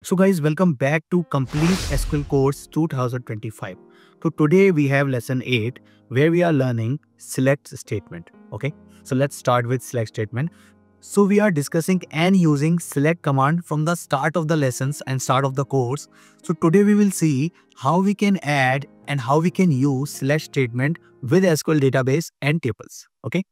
So guys, welcome back to Complete SQL Course 2025. So today we have lesson 8 where we are learning select statement. Okay, so let's start with select statement. So we are discussing and using select command from the start of the lessons and start of the course. So today we will see how we can add and how we can use select statement with SQL database and tables. Okay.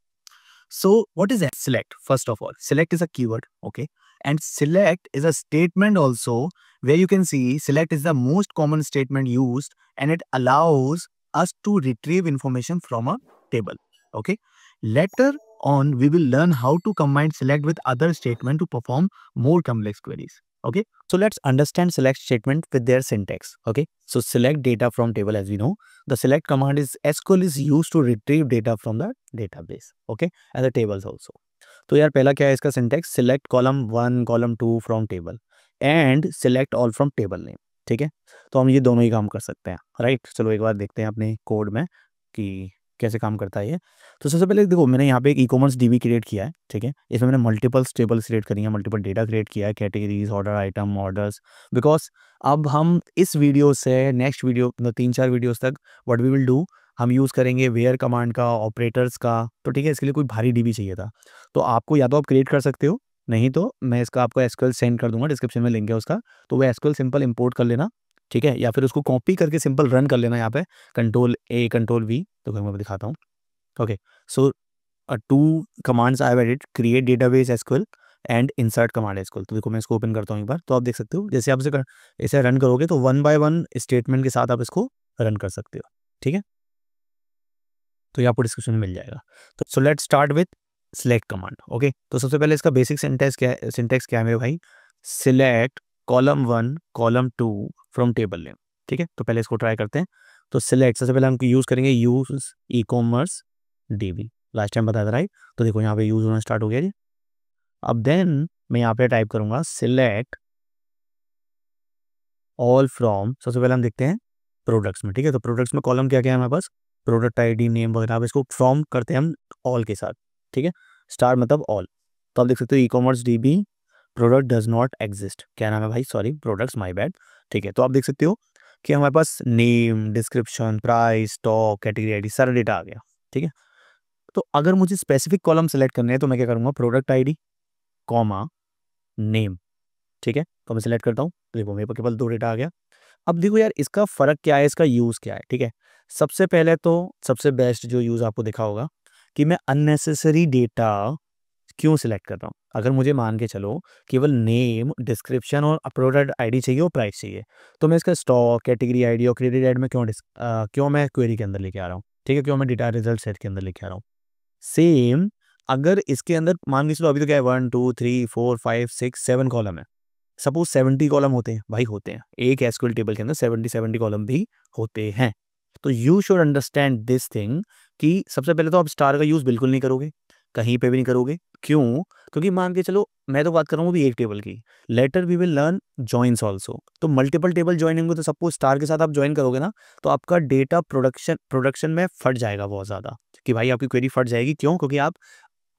So what is that? Select? First of all, select is a keyword, okay? And select is a statement also where you can see select is the most common statement used and it allows us to retrieve information from a table, okay? Later on, we will learn how to combine select with other statement to perform more complex queries, okay? So let's understand select statement with their syntax, okay? So select data from table, as we know. The select command is SQL is used to retrieve data from the database, okay? As a tables also. तो यार पहला क्या है इसका syntax, select column 1 column 2 from table and select all from table name. ठीक है, तो हम ये दोनों ही काम कर सकते हैं, राइट। चलो एक बार देखते हैं अपने कोड में कि कैसे काम करता है ये। तो सबसे पहले देखो, मैंने यहाँ पे एक ई कॉमर्स डीबी क्रिएट किया है। ठीक है, इसमें मैंने मल्टीपल टेबल्स क्रिएट करी हैं, मल्टीपल डेटा क्रिएट किया है, categories, order, item, orders. Because अब हम इस वीडियो से नेक्स्ट वीडियो, मतलब 3-4 वीडियोस तक व्हाट वी विल डू, हम यूज़ करेंगे वेयर कमांड का, ऑपरेटर्स का। तो ठीक है, इसके लिए कोई भारी डीबी चाहिए था, तो आपको या तो आप क्रिएट कर सकते हो, नहीं तो मैं इसका आपको एसक्यूएल सेंड कर दूंगा, डिस्क्रिप्शन में लिंक है उसका, तो वो एसक्यूएल सिंपल इंपोर्ट कर लेना। ठीक है, या फिर उसको कॉपी करके सिंपल रन कर लेना यहाँ पे, कंट्रोल ए कंट्रोल वी। तो मैं दिखाता हूँ। Okay, so two commands I have edit, create database SQL and insert command SQL. तो देखो मैं इसको ओपन करता हूँ एक बार, तो आप देख सकते हो जैसे आप इसे रन करोगे तो 1 बाय 1 स्टेटमेंट के साथ आप इसको रन कर सकते हो। ठीक है, तो ये आपको डिस्क्रिप्शन में मिल जाएगा। तो so let's start with select command. Okay, तो सबसे पहले इसका बेसिक सिंटेक्स क्या है मेरे भाई, select column 1 column 2 from table name. ठीक है, तो पहले इसको ट्राई करते हैं। तो सिलेक्ट सबसे पहले हम यूज़ करेंगे, use e commerce dB, last time बताया था राइट। तो देखो यहाँ पे यूज़ होना स्टार्ट हो गया जी। अब देन मैं यहाँ पे टाइप करूँगा सिलेक्ट ऑल फ्रॉम, सबसे पहले हम देखते हैं प्रोडक्ट्स में। ठीक है, तो प्रोडक्ट्स में कॉलम क्या क्या है हमारे पास, प्रोडक्ट आईडी, नेम वगैरह। अब इसको फ्रॉम करते हैं हम ऑल के साथ। ठीक है, स्टार मतलब ऑल। तो आप देख सकते हो e commerce dB product does not exist. क्या नाम है भाई, सॉरी प्रोडक्ट्स, माय बैड। ठीक है, तो आप देख सकते हो कि हमारे पास name, description, price, stock, category ID, सारा डेटा आ गया। ठीक है, तो अगर मुझे स्पेसिफिक कॉलम सेलेक्ट करने हैं तो मैं क्या करूँगा, प्रोडक्ट आईडी कॉमा नेम। ठीक है, तो मैं सिलेक्ट करता हूँ, तो देखो मेरे पास केवल 2 डेटा आ गया। अब देखो यार इसका फ़र्क क्या है, इसका यूज़ क्या है। ठीक है, सबसे पहले तो सबसे बेस्ट जो यूज़ आपको दिखा होगा कि मैं अननेसेसरी डेटा क्यों सिलेक्ट कर रहा हूँ। अगर मुझे मान के चलो केवल नेम, डिस्क्रिप्शन और प्रोडक्ट आईडी चाहिए और प्राइस चाहिए, तो मैं इसका स्टॉक, कैटेगरी आईडी और क्रेडिट आईडी में क्यों मैं क्वेरी के अंदर लेके आ रहा हूँ। ठीक है, क्यों मैं डेटा रिजल्ट सेट के अंदर लेके आ रहा हूँ। सेम अगर इसके अंदर मान के चलो, अभी तो क्या है 1 2 3 4 5 6 7 कॉलम है। सपोज 70 कॉलम होते हैं भाई, होते हैं एक एसक्यूएल टेबल के अंदर 70 कॉलम भी होते हैं। तो you should understand this thing कि सबसे पहले तो आप स्टार का यूज़ बिल्कुल नहीं करोगे, कहीं पे भी नहीं करोगे। क्यों? क्योंकि मान के चलो, मैं तो बात कर रहा हूँ अभी एक टेबल की, later we will learn joins also. तो मल्टीपल टेबल ज्वाइन होंगे, तो सपोज स्टार के साथ आप ज्वाइन करोगे ना, तो आपका डेटा प्रोडक्शन में फट जाएगा बहुत ज़्यादा, कि भाई आपकी क्वेरी फट जाएगी। क्यों? क्योंकि आप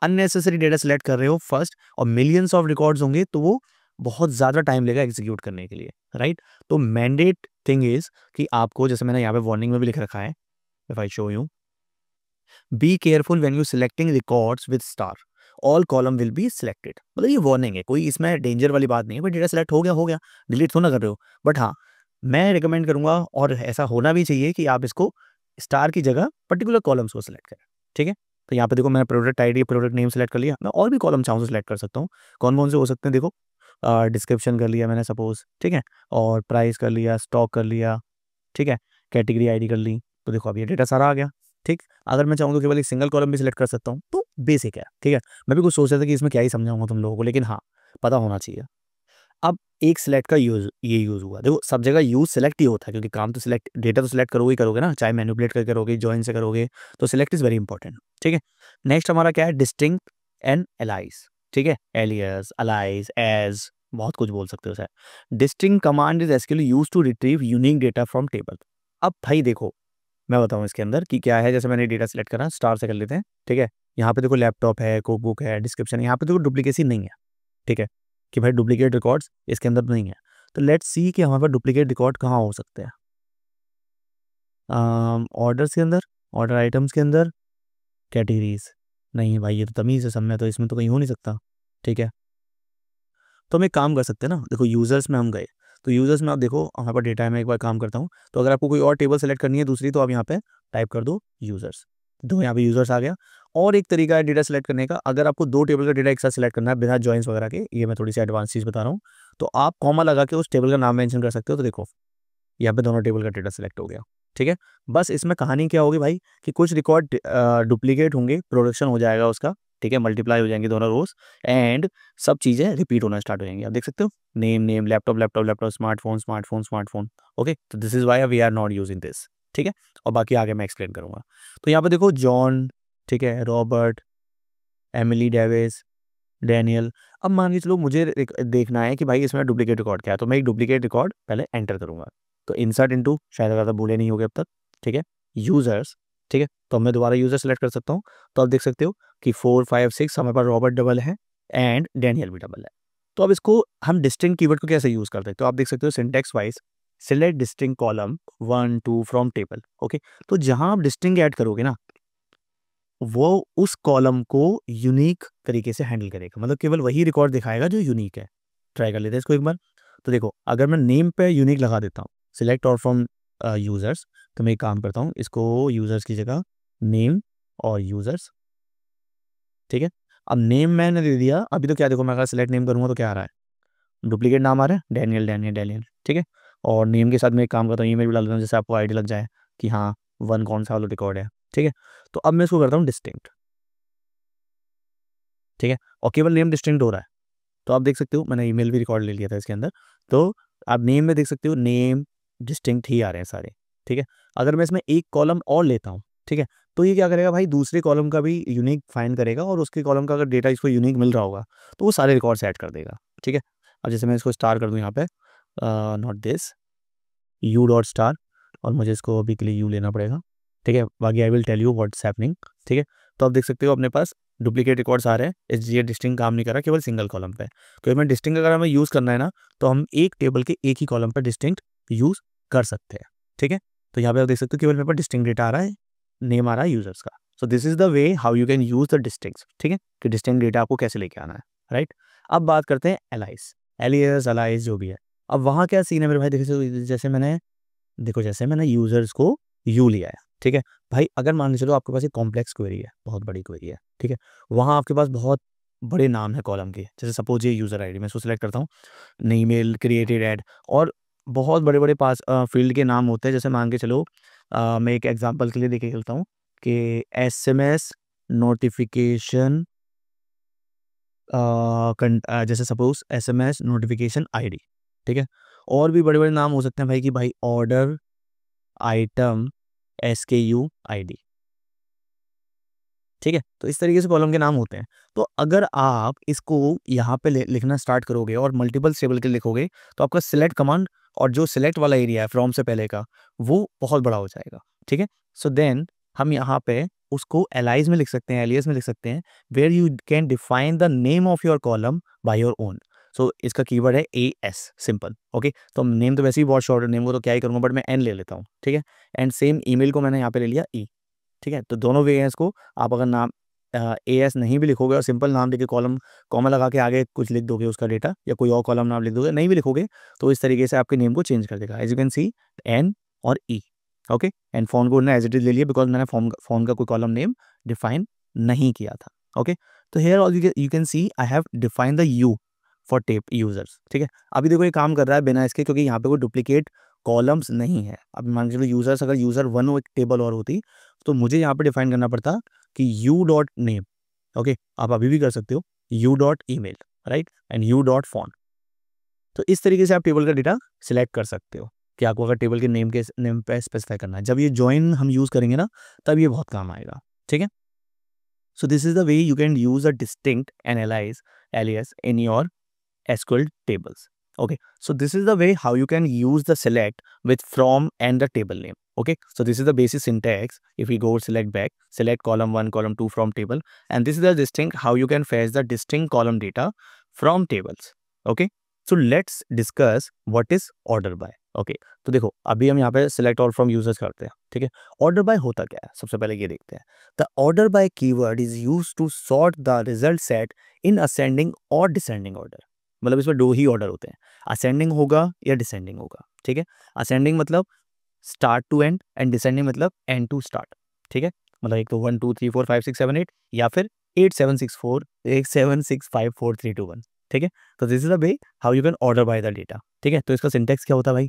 अननेसेसरी डेटा सेलेक्ट कर रहे हो फर्स्ट, और मिलियंस ऑफ रिकॉर्ड्स होंगे, तो वो बहुत ज़्यादा टाइम लेगा एग्जीक्यूट करने के लिए, राइट। तो मैंडेट थिंग इज कि आपको, जैसे मैंने यहाँ पे वार्निंग में भी लिख रखा है, if I show you, be careful when you selecting records with star, all column will be selected. मतलब ये वार्निंग है, कोई इसमें डेंजर वाली बात नहीं है, बट डेटा सेलेक्ट हो गया, डिलीट तो ना कर रहे हो। बट हाँ, मैं रिकमेंड करूंगा, और ऐसा होना भी चाहिए कि आप इसको स्टार की जगह पर्टिकुलर कॉलम्स को सिलेक्ट करें। ठीक है, तो यहाँ पे देखो मैंने product ID, product name select कर लिया, मैं और भी कॉलम चाहूँ तो सिलेक्ट कर सकता हूँ। कौन कौन से हो सकते हैं देखो, डिस्क्रिप्शन कर लिया मैंने सपोज, ठीक है, और प्राइस कर लिया, स्टॉक कर लिया, ठीक है, कैटेगरी आईडी कर ली। तो देखो अब ये डेटा सारा आ गया। ठीक, अगर मैं चाहूँ तो केवल एक सिंगल कॉलम भी सिलेक्ट कर सकता हूँ। तो बेसिक है। ठीक है, मैं भी कुछ सोच रहा था कि इसमें क्या ही समझाऊंगा तुम लोगों को, लेकिन हाँ, पता होना चाहिए। अब एक सिलेक्ट का ये यूज़ हुआ, देखो सब जगह यूज़ सिलेक्ट ही होता है, क्योंकि काम तो सिलेक्ट, डेटा तो सिलेक्ट करोगे ही करोगे ना, चाहे मैनिपुलेट करके करोगे, जॉइन से करोगे, तो सिलेक्ट इज़ वेरी इंपॉर्टेंट। ठीक है, नेक्स्ट हमारा क्या है, डिस्टिंक्ट एंड एलाइज। ठीक है, एलियस, अलाइज, एज, बहुत कुछ बोल सकते हो sir. Distinct command is SQL use to retrieve unique data from table. अब भाई देखो, मैं बताऊँ इसके अंदर कि क्या है। जैसे मैंने डेटा सेलेक्ट करा, स्टार से कर लेते हैं। ठीक है, यहाँ पे देखो लैपटॉप है, कोक बुक है, डिस्क्रिप्शन, यहाँ पे देखो डुप्लीकेसी नहीं है। ठीक है, कि भाई डुप्लीकेट रिकॉर्ड्स इसके अंदर नहीं है। तो लेट्स सी कि हमारे पास डुप्लीकेट रिकॉर्ड कहाँ हो सकते हैं। ऑर्डर्स के अंदर, ऑर्डर आइटम्स के अंदर, कैटेगरीज। नहीं भाई, ये तो तमीज़ है सब में, तो इसमें तो कहीं हो नहीं सकता। ठीक है, तो हम एक काम कर सकते हैं ना, देखो यूज़र्स में हम गए, तो यूज़र्स में आप देखो हमारे पास डेटा है, मैं एक बार काम करता हूँ। तो अगर आपको कोई और टेबल सेलेक्ट करनी है दूसरी, तो आप यहाँ पे टाइप कर दो यूज़र्स, तो यहाँ पे यूज़र्स आ गया। और एक तरीका है डेटा सेलेक्ट करने का, अगर आपको दो टेबल का डेटा एक साथ सेलेक्ट करना है बिना जॉइंस वगैरह के, ये मैं थोड़ी सी एडवांस चीज़ बता रहा हूँ, तो आप कॉमा लगा के उस टेबल का नाम मेंशन कर सकते हो। तो देखो यहाँ पे दोनों टेबल का डेटा सेलेक्ट हो गया। ठीक है, बस इसमें कहानी क्या होगी भाई, कि कुछ रिकॉर्ड डुप्लीकेट होंगे, प्रोडक्शन हो जाएगा उसका। ठीक है, मल्टीप्लाई हो जाएंगे दोनों रोज, एंड सब चीज़ें रिपीट होना स्टार्ट हो जाएंगी। आप देख सकते हो name name, laptop laptop laptop, smartphone smartphone smartphone. Okay, तो this is why we are not using this. ठीक है, और बाकी आगे मैं एक्सप्लेन करूंगा। तो यहाँ पे देखो जॉन, ठीक है, रॉबर्ट, एमिली डेविस, डैनियल। अब मान के चलो मुझे देखना है कि भाई इसमें डुप्लीकेट रिकॉर्ड क्या है, तो मैं एक डुप्लीकेट रिकॉर्ड पहले एंटर करूंगा। तो इंसर्ट इनटू, शायद ज़्यादा बूढ़े नहीं हो गए अब तक। ठीक है, यूजर्स। ठीक है, तो मैं दोबारा यूजर सेलेक्ट कर सकता हूँ। तो आप देख सकते हो कि 4 5 6 हमारे पास रॉबर्ट डबल है एंड डैनियल भी डबल है। तो अब इसको हम डिस्टिंक्ट कीवर्ड को कैसे यूज करते हैं, तो आप देख सकते हो syntax wise select distinct column 1 2 from table. Okay, तो जहां आप डिस्टिंक्ट ऐड करोगे ना, वो उस कॉलम को यूनिक तरीके से हैंडल करेगा, मतलब केवल वही रिकॉर्ड दिखाएगा जो यूनिक है। ट्राई कर लेते हैं इसको एक बार। तो देखो अगर मैं नेम पे यूनिक लगा देता हूँ, सिलेक्ट और फ्रॉम यूजर्स, तो मैं एक काम करता हूँ, इसको यूजर्स की जगह नेम और यूजर्स। ठीक है, अब नेम मैंने दे दिया। अभी तो क्या देखो, मैं अगर सिलेक्ट नेम करूँगा तो क्या आ रहा है, डुप्लीकेट नाम आ रहा है, डैनियल डैनियल डैनियल। ठीक है, और नेम के साथ मैं एक काम करता हूँ, ईमेल भी डाल देता हूँ, जैसे आपको आईडी लग जाए कि हाँ वन कौन सा वाला रिकॉर्ड है। ठीक है, तो अब मैं इसको करता हूँ डिस्टिंक्ट। ठीक है, और केवल नेम डिस्टिंक्ट हो रहा है। तो आप देख सकते हो मैंने ईमेल भी रिकॉर्ड ले लिया था इसके अंदर। तो आप नेम में देख सकते हो नेम डिस्टिंक्ट ही आ रहे हैं सारे। ठीक है, अगर मैं इसमें एक कॉलम और लेता हूँ, ठीक है, तो ये क्या करेगा भाई, दूसरे कॉलम का भी यूनिक फाइंड करेगा, और उसके कॉलम का अगर डेटा इसको यूनिक मिल रहा होगा तो वो सारे रिकॉर्ड्स ऐड कर देगा। ठीक है, अब जैसे मैं इसको स्टार कर दूँ यहाँ पे, not this, U dot star, और मुझे इसको अभी के लिए यू लेना पड़ेगा। ठीक है, बाकी I will tell you what's happening. ठीक है, तो आप देख सकते हो अपने पास डुप्लीकेट रिकॉर्ड्स आ रहे हैं, इस ये डिस्टिंक्ट काम नहीं कर रहा, केवल सिंगल कॉलम पे। तो मैं डिस्टिंक्ट अगर हमें यूज़ करना है ना, तो हम एक टेबल के एक ही कॉलम पर डिस्टिंक्ट यूज़ कर सकते हैं। ठीक है, तो यहाँ पे आप देख सकते हो केवल मेरे पास डिस्टिंक्ट डेटा आ रहा है, नेम आ रहा है यूजर्स का। सो this is the way how you can use the distinct. ठीक है, कि डिस्टिंक्ट डेटा आपको कैसे लेके आना है। राइट, अब बात करते हैं एलाइस, एलियस अलाइस जो भी है। अब वहाँ क्या सीन है मेरे भाई, देखो जैसे मैंने यूजर्स को यू लिया है। ठीक है भाई, अगर मान के चलो आपके पास एक कॉम्प्लेक्स क्वेरी है, बहुत बड़ी क्वेरी है। ठीक है, वहाँ आपके पास बहुत बड़े नाम है कॉलम के, जैसे सपोज ये यूज़र आईडी, मैं इसको सेलेक्ट करता हूँ, ईमेल क्रिएटेड ऐड, और बहुत बड़े बड़े पास फील्ड के नाम होते हैं। जैसे मान के चलो मैं एक एग्जांपल के लिए देखे चलता हूँ कि एसएमएस नोटिफिकेशन, जैसे सपोज एसएमएस नोटिफिकेशन आईडी। ठीक है, और भी बड़े बड़े नाम हो सकते हैं भाई, कि भाई ऑर्डर आइटम SKU ID। ठीक है, तो इस तरीके से कॉलम के नाम होते हैं। तो अगर आप इसको यहाँ पे लिखना स्टार्ट करोगे और मल्टीपल टेबल के लिखोगे, तो आपका सिलेक्ट कमांड और जो सिलेक्ट वाला एरिया है फ्रॉम से पहले का, वो बहुत बड़ा हो जाएगा। ठीक है, सो देन हम यहाँ पे उसको एलाइज में लिख सकते हैं, एलियस में लिख सकते हैं, where you can define the name of your column by your own. So इसका कीवर्ड है AS, सिंपल। ओके, तो नेम तो वैसे ही बहुत शॉर्ट है, नेम को तो क्या ही करूँगा, बट मैं N ले लेता हूँ। ठीक है, एंड सेम ईमेल को मैंने यहाँ पे ले लिया E। ठीक है, तो दोनों वे हैं इसको। आप अगर नाम AS नहीं भी लिखोगे और सिंपल नाम देके कॉलम कॉमा लगा के आगे कुछ लिख दोगे उसका डेटा, या कोई और कॉलम नाम लिख दोगे, नहीं भी लिखोगे, तो इस तरीके से आपके नेम को चेंज कर देगा। As you can see N और E। ओके, एंड फोन को एज इट इज ले लिया, बिकॉज मैंने फोन का कोई कॉलम नेम डिफाइन नहीं किया था। ओके, तो here all you can see I have define the you for tape users. ठीक है, अभी देखो ये काम कर रहा है बिना इसके, क्योंकि यहाँ पे कोई डुप्लीकेट कॉलम्स नहीं है। अब मान के चलो यूजर्स, अगर यूजर 1 एक टेबल और होती, तो मुझे यहाँ पे डिफाइन करना पड़ता कि यू डॉट नेम। ओके, आप अभी भी कर सकते हो U dot email, right, and U dot phone. तो इस तरीके से आप टेबल का डेटा सिलेक्ट कर सकते हो, कि आपको अगर टेबल के नेम पे स्पेसिफाई करना है। जब ये ज्वाइन हम यूज करेंगे ना, तब ये बहुत काम आएगा। ठीक है, so this is the way you can use a distinct and alias in your SQL tables. Okay, so this is the way how you can use the select with from and the table name. Okay, so this is the basic syntax. If we go select back, select column 1, column 2 from table, and this is the distinct how you can fetch the distinct column data from tables. Okay, so let's discuss what is order by. Okay, तो देखो अभी हम यहाँ पे select all from users करते हैं, ठीक है। ऑर्डर बाय होता क्या है, सबसे पहले ये देखते हैं। The order by keyword is used to sort the result set in ascending और डिसेंडिंग ऑर्डर। मतलब इसमें दो ही ऑर्डर होते हैं, असेंडिंग होगा या डिसेंडिंग होगा, ठीक है। असेंडिंग मतलब start to end, and descending मतलब एंड टू स्टार्ट, ठीक है। मतलब एक तो 1 2 3 4 5 6 7 8, या फिर 8 7 6 4 8 7 6 5 4 3 2 1, ठीक है। तो this is the way how you can order by the data, ठीक है। तो इसका सिंटेक्स क्या होता है भाई,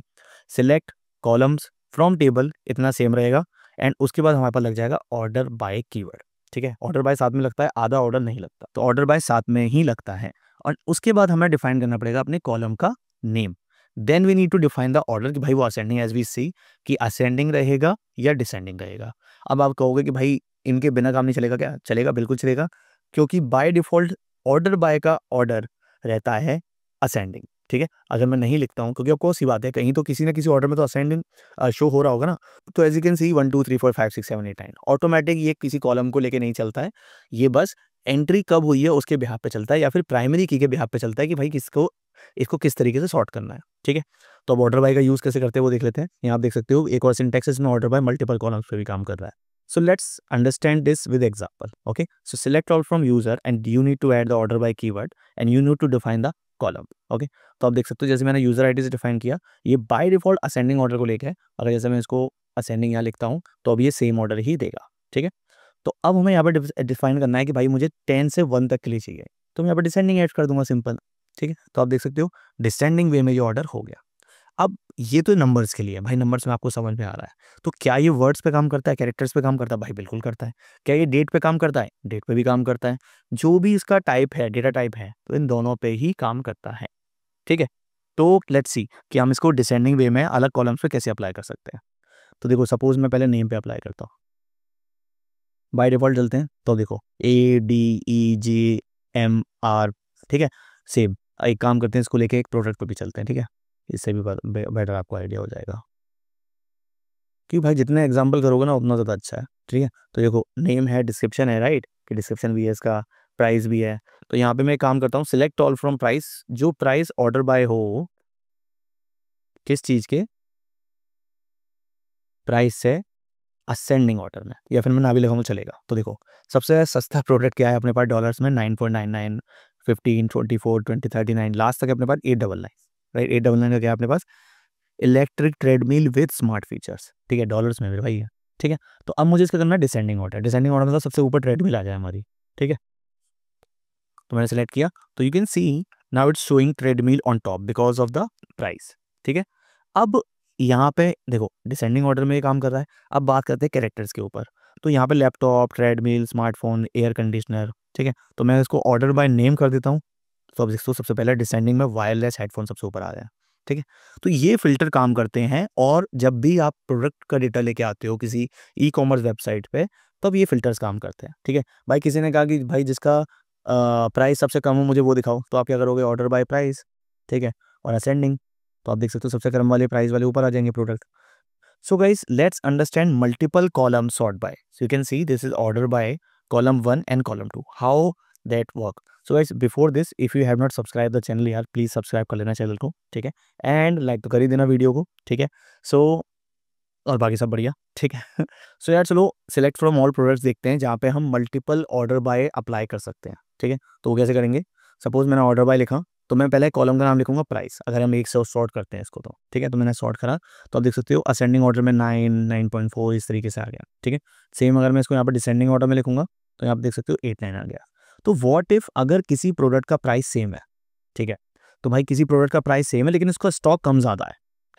सिलेक्ट कॉलम्स फ्रॉम टेबल, इतना सेम रहेगा, एंड उसके बाद हमारे पास लग जाएगा ऑर्डर बाय कीवर्ड, ठीक है। ऑर्डर बाय साथ में लगता है, आधा ऑर्डर नहीं लगता, तो ऑर्डर बाय साथ में ही लगता है। और उसके बाद हमें डिफाइन करना पड़ेगा अपने कॉलम का name. Then we need to define the order कि भाई वो असेंडिंग, एज वी सी कि असेंडिंग रहेगा या डिसेंडिंग रहेगा। अब आप कहोगे कि भाई इनके बिना काम नहीं चलेगा क्या, चलेगा, बिल्कुल चलेगा, क्योंकि बाय डिफॉल्ट ऑर्डर बाय का ऑर्डर रहता है असेंडिंग, ठीक है। अगर मैं नहीं लिखता हूँ, क्योंकि आपको सी बात है, कहीं तो किसी ना किसी ऑर्डर में तो असेंडिंग शो हो रहा होगा ना। तो as you can see 1 2 3 4 5 6 7 8 9 automatic, ये किसी कॉलम को लेके नहीं चलता है, ये बस एंट्री कब हुई है उसके बिहाफ पे चलता है, या फिर प्राइमरी की के बिहाफ पे चलता है कि भाई किसको, इसको किस तरीके से सॉर्ट करना है, ठीक है। तो अब ऑर्डर बाय का यूज कैसे करते हैं वो देख लेते हैं। यहाँ आप देख सकते हो एक और सिंटेक्स इसमें ऑर्डर बाय मल्टीपल कॉलम्स पे भी काम कर रहा है। So let's understand this with example. Okay, so select all from user and you need to add the order by keyword and you need to define the column. Okay, तो आप देख सकते हो जैसे मैंने यूजर आईडी से define किया, ये बाय डिफॉल्ट असेंडिंग ऑर्डर को लेके है। अगर जैसे मैं इसको असेंडिंग यहाँ लिखता हूँ तो अब ये सेम ऑर्डर ही देगा, ठीक है। तो अब हमें यहाँ पर डिफाइन करना है कि भाई मुझे 10 से 1 तक के लिए चाहिए, तो मैं यहाँ पर डिसेंडिंग ऐड कर दूंगा, सिंपल, ठीक है। तो आप देख सकते हो डिसेंडिंग वे में ये ऑर्डर हो गया। अब ये तो नंबर्स के लिए है भाई, नंबर्स में आपको समझ में आ रहा है। तो क्या ये वर्ड्स पे काम करता है, कैरेक्टर्स पे काम करता है, भाई बिल्कुल करता है। क्या ये डेट पे काम करता है, डेट पे भी काम करता है। जो भी इसका टाइप है, डेटा टाइप है, तो इन दोनों पे ही काम करता है, ठीक है। तो लेट्स सी कि हम इसको डिसेंडिंग वे में अलग कॉलम्स पे कैसे अप्लाई कर सकते हैं। तो देखो सपोज मैं पहले नेम पे अप्लाई करता हूँ, बाय डिफॉल्ट चलते हैं। तो देखो ADEGMR, ठीक है, सेम। एक काम करते हैं, इसको लेके एक प्रोडक्ट पे भी चलते हैं, ठीक है। इससे भी बेटर आपको आइडिया हो जाएगा, क्योंकि भाई जितने एग्जाम्पल करोगे ना उतना ज़्यादा अच्छा है, ठीक है। तो देखो नेम है, डिस्क्रिप्शन है, राइट, कि डिस्क्रिप्शन भी है इसका, प्राइस भी है। तो यहाँ पे मैं एक काम करता हूँ, सिलेक्ट ऑल फ्रॉम प्राइस, जो प्राइस ऑर्डर बाय हो, किस चीज़ के, प्राइस से असेंडिंग ऑर्डर में, या फिर मैं ना भी लिखाऊंगा चलेगा। तो देखो सबसे सस्ता प्रोडक्ट क्या है अपने पास डॉलर्स में, 9.99, 15, 24, 20, 39, लास्ट तक अपने पास 899, राइट। 899 का क्या है अपने पास, electric treadmill with smart features, ठीक है, डॉलर्स में मेरे भाई है, ठीक है। तो अब मुझे इसका करना है डिसेंडिंग ऑर्डर। डिसेंडिंग ऑर्डर मतलब सबसे ऊपर ट्रेडमिल आ जाए हमारी, ठीक है। तो मैंने सेलेक्ट किया, तो you can C now it's showing treadmill on top because of the price, ठीक है। अब यहाँ पे देखो डिसेंडिंग ऑर्डर में ये काम कर रहा है। अब बात करते हैं कैरेक्टर्स के ऊपर। तो यहाँ पे laptop, treadmill, smartphone, air conditioner, ठीक है। तो मैं इसको ऑर्डर बाय नेम कर देता हूँ। तो अब देखो सबसे पहले डिसेंडिंग में वायरलेस हेडफोन सबसे ऊपर आ रहा है, ठीक है। तो ये फिल्टर काम करते हैं, और जब भी आप प्रोडक्ट का डेटा लेके आते हो किसी ई कॉमर्स वेबसाइट पे, तब ये फिल्टर्स काम करते हैं, ठीक है। भाई किसी ने कहा कि भाई जिसका प्राइस सबसे कम हो मुझे वो दिखाओ, तो आप क्या करोगे, ऑर्डर बाय प्राइस, ठीक है, और असेंडिंग। तो आप देख सकते हो सबसे कम वाले प्राइस वाले ऊपर आ जाएंगे product. So guys, let's understand multiple column sort by. So you can see this is order by column 1 and column 2. How that work? So guys, before this, if you have not subscribed the channel यार, please subscribe कर लेना channel को, ठीक है, and like तो कर ही देना video को, ठीक है। सो और बाकी सब बढ़िया, ठीक है। सो यार चलो सिलेक्ट फ्रॉम ऑल प्रोडक्ट्स देखते हैं जहाँ पे हम मल्टीपल ऑर्डर बाय अप्लाई कर सकते हैं, ठीक है। तो वो कैसे करेंगे, सपोज मैंने ऑर्डर बाय लिखा, तो मैं पहले कॉलम का नाम लिखूंगा प्राइस, अगर हम एक से सॉर्ट करते हैं इसको, तो ठीक है। तो मैंने सॉर्ट करा, तो आप देख सकते हो असेंडिंग ऑर्डर में 9, 9.4 इस तरीके से आ गया, ठीक है। सेम अगर मैं इसको यहाँ पर डिसेंडिंग ऑर्डर में लिखूंगा, तो यहाँ पर देख सकते हो 8 9 आ गया। तो वॉट इफ अगर किसी प्रोडक्ट का प्राइस सेम है, ठीक है, तो भाई किसी प्रोडक्ट का प्राइस सेम है लेकिन उसका स्टॉक कम ज़्यादा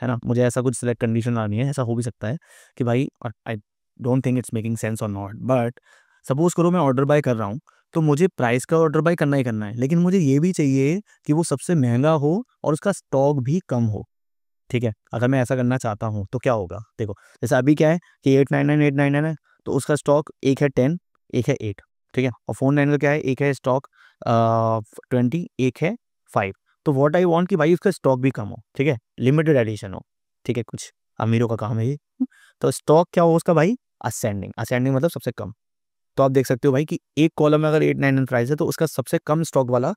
है ना, मुझे ऐसा कुछ सिलेक्ट कंडीशन आनी है। ऐसा हो भी सकता है कि भाई, I don't think it's making sense और नॉट, बट सपोज करो मैं ऑर्डर बाय कर रहा हूँ, तो मुझे प्राइस का ऑर्डर बाय करना ही करना है, लेकिन मुझे ये भी चाहिए कि वो सबसे महंगा हो और उसका स्टॉक भी कम हो, ठीक है। अगर मैं ऐसा करना चाहता हूँ तो क्या होगा, देखो जैसे अभी क्या है कि 899 है, तो उसका स्टॉक एक है 10, एक है 8, ठीक है। और फोन 9 का क्या है, एक है स्टॉक 20, एक है 5। तो व्हाट आई वांट कि भाई उसका स्टॉक भी कम हो, ठीक है, लिमिटेड एडिशन हो, ठीक है, कुछ अमीरों का काम है ये। तो स्टॉक क्या हो उसका भाई, असेंडिंग, असेंडिंग मतलब सबसे कम। तो आप देख सकते हो भाई कि एक कॉलम में अगर 899 प्राइस है, तो उसका सबसे कम स्टॉक वाला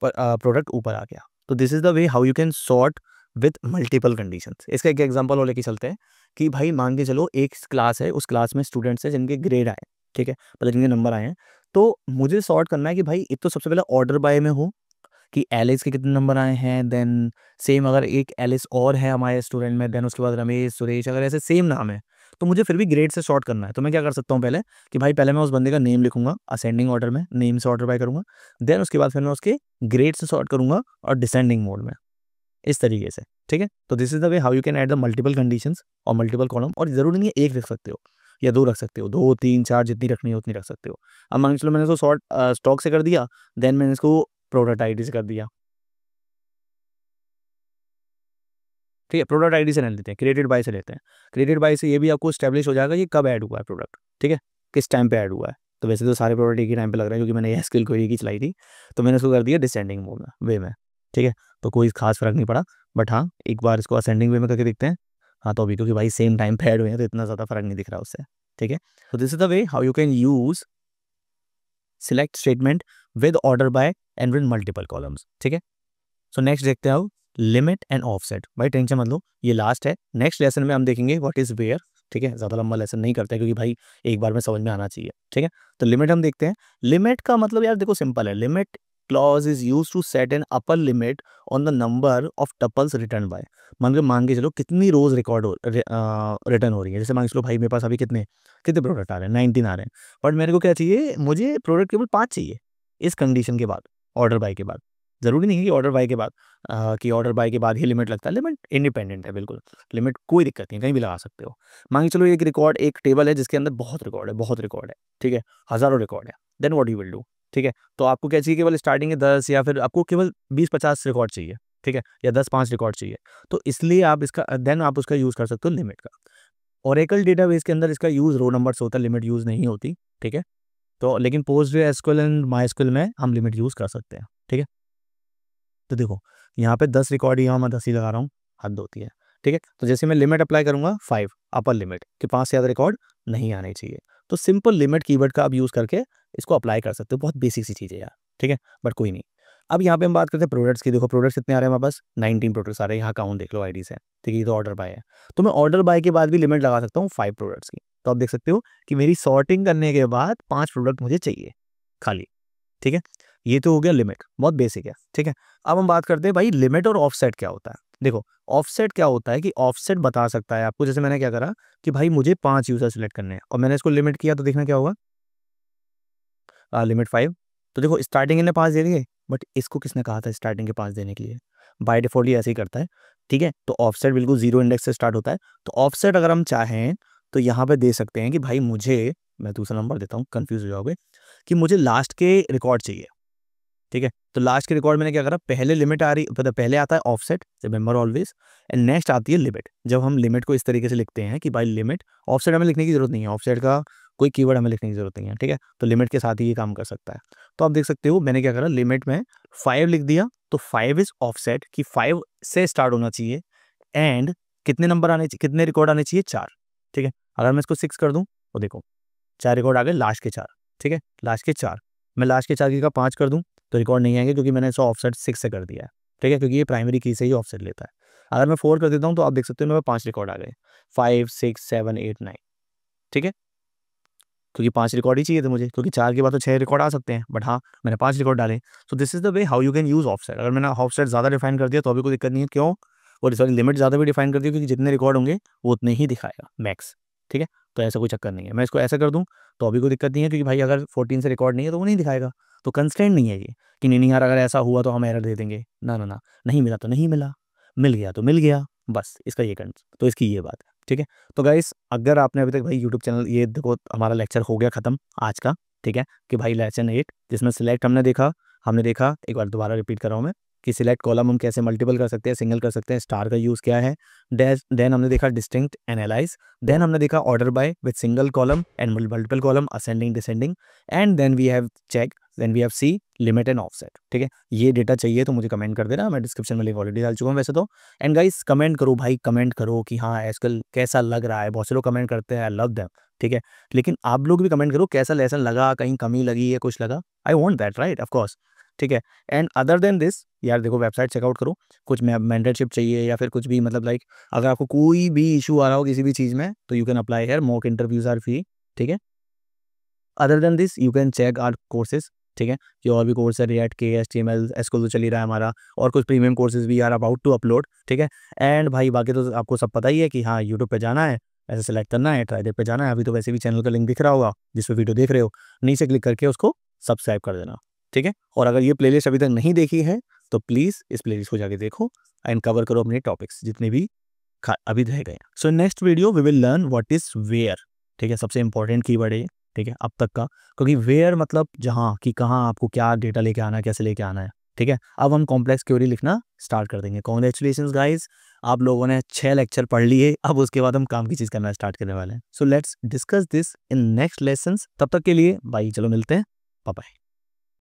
प्रोडक्ट ऊपर आ गया। तो this is the way how you can sort with multiple conditions. इसका एक एग्जांपल और लेके चलते हैं कि भाई मान के चलो एक क्लास है, उस क्लास में स्टूडेंट्स हैं जिनके ग्रेड आए, ठीक है, मतलब जिनके नंबर आए हैं। तो मुझे सॉर्ट करना है कि भाई एक तो सबसे पहले ऑर्डर बाय में हो कि एलिस के कितने नंबर आए हैं, देन सेम अगर एक एलिस और है हमारे स्टूडेंट में, देन उसके बाद रमेश, सुरेश, अगर ऐसे सेम नाम है तो मुझे फिर भी ग्रेड से शॉर्ट करना है। तो मैं क्या कर सकता हूँ पहले कि भाई पहले मैं उस बंदे का नेम लिखूंगा असेंडिंग ऑर्डर में, नेम से ऑर्डर बाय करूंगा, देन उसके बाद फिर मैं उसके ग्रेड से शॉर्ट करूंगा और डिसेंडिंग मोड में, इस तरीके से, ठीक है। तो this is the way how you can add the multiple conditions और मल्टीपल कॉलम, और जरूरी नहीं है एक रख सकते हो या दो रख सकते हो, दो तीन चार जितनी रखनी है उतनी रख सकते हो। अब मान के चलो मैंने इसको शॉर्ट स्टॉक से कर दिया, देन मैंने इसको प्रोडक्ट आईडी से कर दिया, ठीक है। प्रोडक्ट आईडी से नहीं लेते हैं, क्रिएटेड बाय से लेते हैं। क्रिएटेड बाय से ये भी आपको स्टैब्लिश हो जाएगा ये कब ऐड हुआ है प्रोडक्ट, ठीक है, किस टाइम पे ऐड हुआ है। तो वैसे तो सारे प्रोडक्ट एक ही टाइम पे लग रहे हैं क्योंकि मैंने ये स्किल क्वेरी की चलाई थी, तो मैंने उसको कर दिया डिसेंडिंग मोड में, वे में, ठीक है। तो कोई खास फर्क नहीं पड़ा, बट हाँ एक बार इसको असेंडिंग वे में करके देखते हैं। हाँ तो अभी क्योंकि भाई सेम टाइम पे ऐड हुए हैं तो इतना ज़्यादा फर्क नहीं दिख रहा उससे, ठीक है। तो this is the way how you can use select statement with order by and with multiple columns, ठीक है। सो नेक्स्ट देखते हैं अब लिमिट एंड ऑफसेट। भाई टेंशन मत लो, ये लास्ट है, नेक्स्ट लेसन में हम देखेंगे व्हाट इज वेयर, ठीक है। ज़्यादा लंबा लेसन नहीं करते क्योंकि भाई एक बार में समझ में आना चाहिए, ठीक है। तो लिमिट हम देखते हैं। लिमिट का मतलब यार देखो सिंपल है, limit clause is use to set an upper limit on the number of tuples return by. मतलब मान के चलो कितनी रोज रिकॉर्ड हो रिटर्न हो रही है। जैसे मान के चलो भाई मेरे पास अभी कितने कितने प्रोडक्ट आ रहे हैं, 19 आ रहे हैं, बट मेरे को क्या चाहिए, मुझे प्रोडक्ट केवल 5 चाहिए इस कंडीशन के बाद, ऑर्डर बाय के बाद। जरूरी नहीं है कि ऑर्डर बाय के बाद कि ऑर्डर बाय के बाद ही लिमिट लगता है, लिमिट इंडिपेंडेंट है बिल्कुल, लिमिट कोई दिक्कत नहीं है, कहीं भी लगा सकते हो। मान के चलो एक रिकॉर्ड, एक टेबल है जिसके अंदर बहुत रिकॉर्ड है, बहुत रिकॉर्ड है, ठीक है, हज़ारों रिकॉर्ड है, then what you will do, ठीक है। तो आपको क्या चाहिए, केवल स्टार्टिंग के 10 या फिर आपको केवल 20-50 रिकॉर्ड चाहिए, ठीक है, या 10-5 रिकॉर्ड चाहिए। तो इसलिए आप इसका देन आप उसका यूज़ कर सकते हो लिमिट का। ओरेकल डेटाबेस के अंदर इसका यूज़ रो नंबर से होता है, लिमिट यूज़ नहीं होती, ठीक है। तो लेकिन post SQL and my SQL में हम लिमिट यूज़ कर सकते हैं, ठीक है। तो देखो यहाँ पे 10 रिकॉर्ड, यहाँ मैं 10 ही लगा रहा हूँ, हद होती है, ठीक है। तो जैसे मैं लिमिट अप्लाई करूंगा 5 अपर लिमिट कि 5 से ज़्यादा रिकॉर्ड नहीं आने चाहिए। तो सिंपल लिमिट कीवर्ड का आप यूज़ करके इसको अप्लाई कर सकते हो, बहुत बेसिक सी चीज़ है यार, ठीक है, बट कोई नहीं। अब यहाँ पे हम बात करते हैं प्रोडक्ट्स की। देखो प्रोडक्ट्स कितने आ रहे हैं हमारे पास, 19 प्रोडक्ट्स आ रहे हैं, यहाँ काउंट देख लो आईडी से, ठीक है। ये तो ऑर्डर बाय है, तो मैं ऑर्डर बाय के बाद भी लिमिट लगा सकता हूँ 5 प्रोडक्ट्स की। तो आप देख सकते हो कि मेरी सॉर्टिंग करने के बाद 5 प्रोडक्ट मुझे चाहिए खाली, ठीक है। ये तो हो गया लिमिट, बहुत बेसिक है, ठीक है। अब हम बात करते हैं भाई लिमिट और ऑफसेट क्या होता है। देखो ऑफसेट क्या होता है कि ऑफसेट बता सकता है आपको, जैसे मैंने क्या करा कि भाई मुझे 5 यूजर सिलेक्ट करने हैं और मैंने इसको लिमिट किया, तो देखना क्या होगा, लिमिट 5। तो देखो स्टार्टिंग इन्हें 5 दे दिए, बट इसको किसने कहा था स्टार्टिंग के 5 देने के लिए, बाय डिफॉल्ट ही ऐसे ही करता है, ठीक है। तो ऑफसेट बिल्कुल जीरो इंडेक्स से स्टार्ट होता है। तो ऑफसेट अगर हम चाहें तो यहाँ पे दे सकते हैं कि भाई मुझे, मैं दूसरा नंबर देता हूँ, कंफ्यूज हो जाओगे, कि मुझे लास्ट के रिकॉर्ड चाहिए, ठीक है। तो लास्ट के रिकॉर्ड मैंने क्या करा, पहले लिमिट आ रही, मतलब पहले आता है offset, remember always, and next आती है लिमिट। जब हम लिमिट को इस तरीके से लिखते हैं कि भाई लिमिट, ऑफसेट हमें लिखने की जरूरत नहीं है, ऑफसेट का कोई कीवर्ड हमें लिखने की जरूरत नहीं है, ठीक है। तो लिमिट के साथ ही ये काम कर सकता है। तो आप देख सकते हो मैंने क्या करा, लिमिट में 5 लिख दिया, तो 5 इज ऑफसेट कि 5 से स्टार्ट होना चाहिए, एंड कितने नंबर आने, कितने रिकॉर्ड आने चाहिए, 4, ठीक है। अगर मैं इसको 6 कर दूं तो देखो 4 रिकॉर्ड आ गए, लास्ट के 4, ठीक है, लास्ट के 4। मैं लास्ट के 4 की का 5 कर दूं तो रिकॉर्ड नहीं आएंगे क्योंकि मैंने इसको ऑफसेट 6 से कर दिया है, ठीक है, क्योंकि ये प्राइमरी की से ही ऑफसेट लेता है। अगर मैं 4 कर देता हूँ तो आप देख सकते हो मेरे पास 5 रिकॉर्ड आ गए, 5 6 7 8 9, ठीक है, क्योंकि 5 रिकॉर्ड ही चाहिए थे मुझे, क्योंकि 4 के बाद तो 6 रिकॉर्ड आ सकते हैं, बट हाँ मैंने 5 रिकॉर्ड डाले। सो this is the way how you can use offset. अगर मैंने ऑफसेट ज़्यादा डिफाइन कर दिया तो अभी कोई दिक्कत नहीं है, क्यों, और सॉरी लिमिट ज़्यादा भी डिफाइन कर दिया क्योंकि जितने रिकॉर्ड होंगे वो उतने ही दिखाएगा मैक्स, ठीक है। तो ऐसा कोई चक्कर नहीं है, मैं इसको ऐसा कर दूँ तो अभी कोई दिक्कत नहीं है, क्योंकि भाई अगर 14 से रिकॉर्ड नहीं है तो वो नहीं दिखाएगा। तो कंस्टेंट नहीं है ये कि नहीं नहीं यार अगर ऐसा हुआ तो हम एरर दे देंगे, ना ना ना, नहीं मिला तो नहीं मिला, मिल गया तो मिल गया, बस इसका ये तो इसकी ये बात है, ठीक है। तो गाइस अगर आपने अभी तक भाई यूट्यूब चैनल, ये देखो हमारा लेक्चर हो गया खत्म आज का, ठीक है, कि भाई लेसन 8 जिसमें सिलेक्ट हमने देखा एक बार दोबारा रिपीट कर रहा हूँ मैं, कि सिलेक्ट कॉलम हम कैसे मल्टीपल कर सकते हैं, सिंगल कर सकते हैं, स्टार का यूज़ क्या है, देन हमने देखा डिस्टिंक्ट एनालाइज, देन हमने देखा order by with single column and multiple column, ascending descending, and then we have check, then we have see limit and offset, ठीक है। ये डेटा चाहिए तो मुझे कमेंट कर देना, मैं डिस्क्रिप्शन में लिंक ऑलरेडी डाल चुका हूँ वैसे तो। एंड गाइस कमेंट करो भाई, कमेंट करो कि हाँ आजकल कैसा लग रहा है, बहुत से लोग कमेंट करते हैं आई लव देम, ठीक है, लेकिन आप लोग भी कमेंट करो कैसा लेसन लगा, कहीं कमी लगी है, कुछ लगा, I want that right of course, ठीक है। एंड अदर देन दिस यार देखो वेबसाइट चेकआउट करो, कुछ मेंटरशिप चाहिए या फिर कुछ भी मतलब लाइक अगर आपको कोई भी इशू आ रहा हो किसी भी चीज़ में तो you can apply here, mock interviews are free, ठीक है। Other than this you can check our courses, ठीक है। ये और भी कोर्स है, रिएक्ट के, HTML, एसक्यूएल तो चल ही रहा है हमारा, और कुछ प्रीमियम कोर्सेज भी आर अबाउट टू अपलोड, ठीक है। एंड भाई बाकी तो आपको सब पता ही है कि हाँ यूट्यूब पे जाना है, ऐसे सेलेक्ट करना है, ट्राइडेट पे जाना है, अभी तो वैसे भी चैनल का लिंक दिख रहा होगा जिस पे वीडियो देख रहे हो, नीचे क्लिक करके उसको सब्सक्राइब कर देना, ठीक है। और अगर ये प्लेलिस्ट अभी तक नहीं देखी है तो प्लीज़ इस प्लेलिस्ट को जाके देखो एंड कवर करो अपने टॉपिक्स जितने भी अभी रह गए। So next video we will learn what is where, ठीक है। सबसे इंपॉर्टेंट कीवर्ड है, ठीक है, अब तक का, क्योंकि वेयर मतलब जहाँ कि कहाँ आपको क्या डेटा लेके आना है, कैसे लेके आना है, ठीक है। अब हम कॉम्प्लेक्स क्वेरी लिखना स्टार्ट कर देंगे। कॉन्ग्रेचुलेशंस गाइस, आप लोगों ने 6 लेक्चर पढ़ लिए, अब उसके बाद हम काम की चीज़ करना स्टार्ट करने वाले हैं। So let's discuss this in next lesson. तब तक के लिए भाई चलो मिलते हैं, बाय बाय।